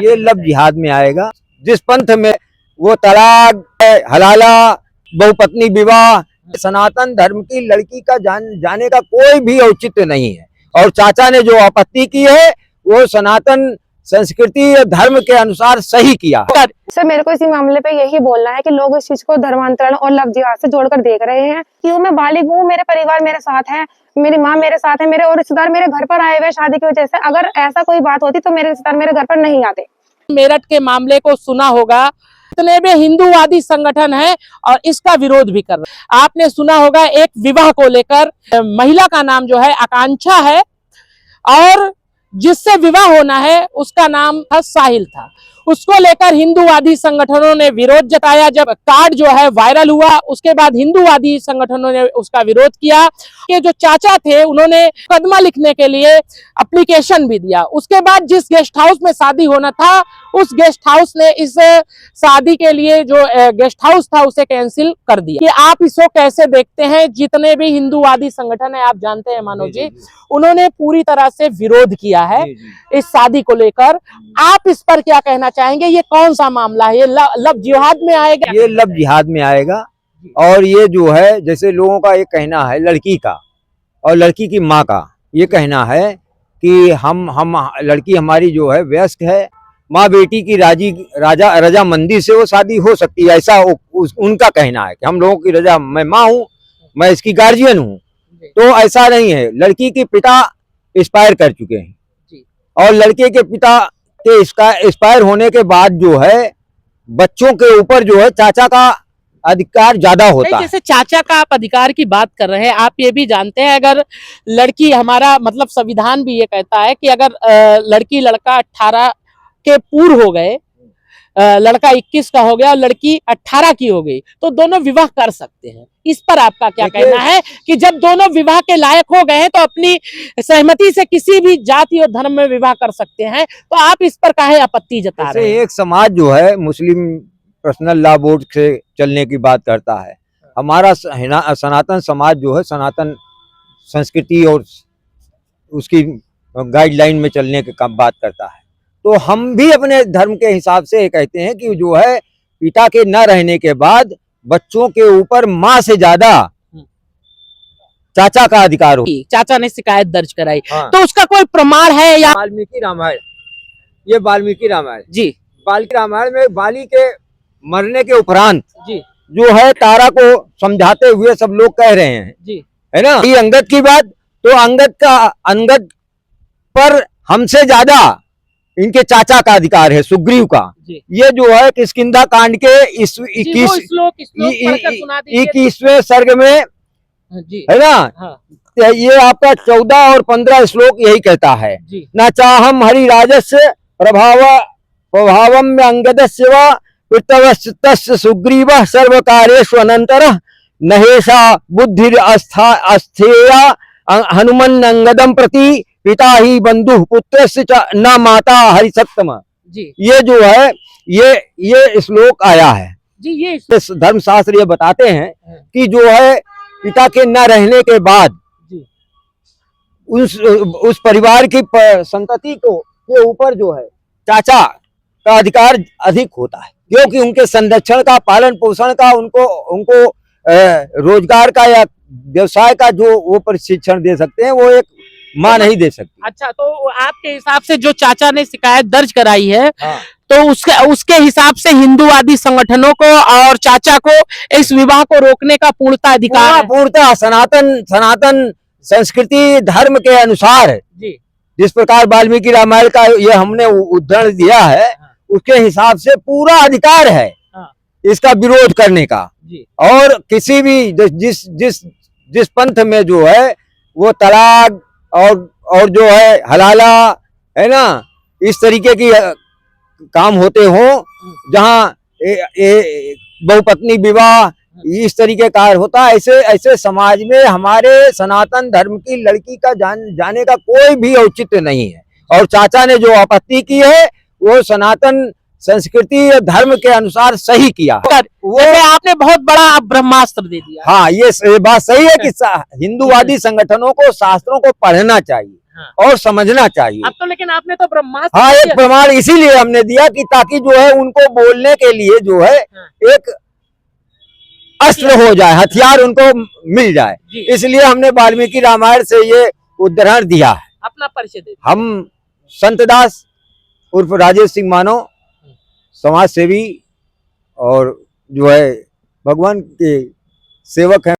ये लफ्ज जिहाद में आएगा। जिस पंथ में वो तलाक, हलाला, बहुपत्नी विवाह, सनातन धर्म की लड़की का जाने का कोई भी औचित्य नहीं है। और चाचा ने जो आपत्ति की है वो सनातन संस्कृति और धर्म के अनुसार सही किया। सर, मेरे को इसी मामले पे यही बोलना है कि लोग इस चीज को धर्मांतरण और लफ्ज जिहाद से जोड़कर देख रहे हैं। क्यों मैं बालिग हूँ, मेरे परिवार मेरे साथ है, मेरी माँ मेरे साथ है, मेरे और रिश्तेदार मेरे घर पर आए हुए शादी की वजह से। अगर ऐसा कोई बात होती तो मेरे रिश्तेदार मेरे घर पर नहीं आते। मेरठ के मामले को सुना होगा, इतने भी हिंदूवादी संगठन है और इसका विरोध भी कर रहे हैं। आपने सुना होगा एक विवाह को लेकर, महिला का नाम जो है आकांक्षा है और जिससे विवाह होना है उसका नाम साहिल था। उसको लेकर हिंदूवादी संगठनों ने विरोध जताया। जब कार्ड जो है वायरल हुआ उसके बाद हिंदूवादी संगठनों ने उसका विरोध किया। ये जो चाचा थे उन्होंने मुकदमा लिखने के लिए एप्लीकेशन भी दिया। उसके बाद जिस गेस्ट हाउस में शादी होना था उस गेस्ट हाउस ने इस शादी के लिए जो गेस्ट हाउस था उसे कैंसिल कर दिया। कि आप इसको कैसे देखते हैं? जितने भी हिंदूवादी संगठन है, आप जानते हैं मानव जी, उन्होंने पूरी तरह से विरोध किया है इस शादी को लेकर। आप इस पर क्या कहना चाहेंगे? ये कौन सा मामला है? ये लफ्ज जिहाद में आएगा? ये लफ्ज जिहाद में आएगा। और ये जो है, जैसे लोगों का ये कहना है, लड़की का और लड़की की माँ का ये कहना है कि हम लड़की हमारी जो है वयस्क है, माँ बेटी की रजामंदी से वो शादी हो सकती है, ऐसा उनका कहना है कि हम लोगों की रजा, मैं माँ हूँ, मैं इसकी गार्जियन हूँ। तो ऐसा नहीं है। लड़की के पिता एक्सपायर कर चुके हैं और लड़के के पिता के एक्सपायर होने के बाद जो है बच्चों के ऊपर जो है चाचा का अधिकार ज्यादा होता है। जैसे चाचा का आप अधिकार की बात कर रहे हैं, आप ये भी जानते हैं अगर लड़की, हमारा मतलब संविधान भी ये कहता है कि अगर लड़की लड़का 18 के पूर्व हो गए, लड़का 21 का हो गया और लड़की 18 की हो गई तो दोनों विवाह कर सकते हैं। इस पर आपका क्या कहना है कि जब दोनों विवाह के लायक हो गए हैं तो अपनी सहमति से किसी भी जाति और धर्म में विवाह कर सकते हैं, तो आप इस पर काहे आपत्ति जता रहे हैं? एक समाज जो है मुस्लिम पर्सनल लॉ बोर्ड से चलने की बात करता है। हमारा सनातन समाज जो है सनातन संस्कृति और उसकी गाइडलाइन में चलने की बात करता है। तो हम भी अपने धर्म के हिसाब से कहते हैं कि जो है पिता के न रहने के बाद बच्चों के ऊपर माँ से ज्यादा चाचा का अधिकार हो। चाचा ने शिकायत दर्ज कराई। हाँ। तो उसका कोई प्रमाण है या? वाल्मीकि रामायण, ये वाल्मीकि रामायण जी, वाल्मीकि रामायण में बाली के मरने के उपरांत जी, जो है तारा को समझाते हुए सब लोग कह रहे हैं, जी, है ना, ये अंगद की बात। तो अंगद पर हमसे ज्यादा इनके चाचा का अधिकार है, सुग्रीव का। ये जो है किष्किंधा कांड के 21वें सर्ग में है ना। हाँ। ये आपका 14 और 15 श्लोक यही कहता है, न चाहम हरि राजस्य प्रभावम में अंगदस्य व पृथवस्तस्य सुग्रीव सर्व कार्येषु अनंतरः नहेशा बुद्धि अस्थेया हनुमन अंगदम प्रति पिता ही बंधु पुत्र से न माता हरिसत्तम। ये जो है ये श्लोक आया है जी। ये धर्मशास्त्र ये बताते हैं कि जो है पिता के न रहने के बाद उस परिवार की संतति के ऊपर जो है चाचा का अधिकार अधिक होता है, क्योंकि उनके संरक्षण का, पालन पोषण का, उनको रोजगार का या व्यवसाय का जो वो प्रशिक्षण दे सकते हैं वो एक माँ नहीं दे सकती। अच्छा, तो आपके हिसाब से जो चाचा ने शिकायत दर्ज कराई है, हाँ, तो उसके हिसाब से हिंदूवादी संगठनों को और चाचा को इस विवाह को रोकने का पूर्णतः अधिकार है? पूर्णतः सनातन संस्कृति धर्म के अनुसार जी, जिस प्रकार वाल्मीकि रामायण का ये हमने उदाहरण दिया है, उसके हिसाब से पूरा अधिकार है इसका विरोध करने का। और किसी भी जिस पंथ में जो है वो तलाक और जो है हलाला, है ना, इस तरीके की काम होते हो, जहाँ बहुपत्नी विवाह इस तरीके का होता है, ऐसे समाज में हमारे सनातन धर्म की लड़की का जाने का कोई भी औचित्य नहीं है। और चाचा ने जो आपत्ति की है वो सनातन संस्कृति और धर्म के अनुसार सही किया। वो आपने बहुत बड़ा ब्रह्मास्त्र दे दिया। हाँ, ये बात सही है कि हिंदूवादी संगठनों को शास्त्रों को पढ़ना चाहिए। और समझना चाहिए। अब तो लेकिन आपने तो ब्रह्मास्त्र हाँ, एक प्रमाण इसीलिए हमने दिया कि ताकि जो है उनको बोलने के लिए जो है एक अस्त्र हो जाए, हथियार उनको मिल जाए, इसलिए हमने वाल्मीकि रामायण से ये उदाहरण दिया है। अपना परिचय दे। हम संत दास उर्फ राजेश सिंह मानव, समाज सेवी और जो है भगवान के सेवक हैं।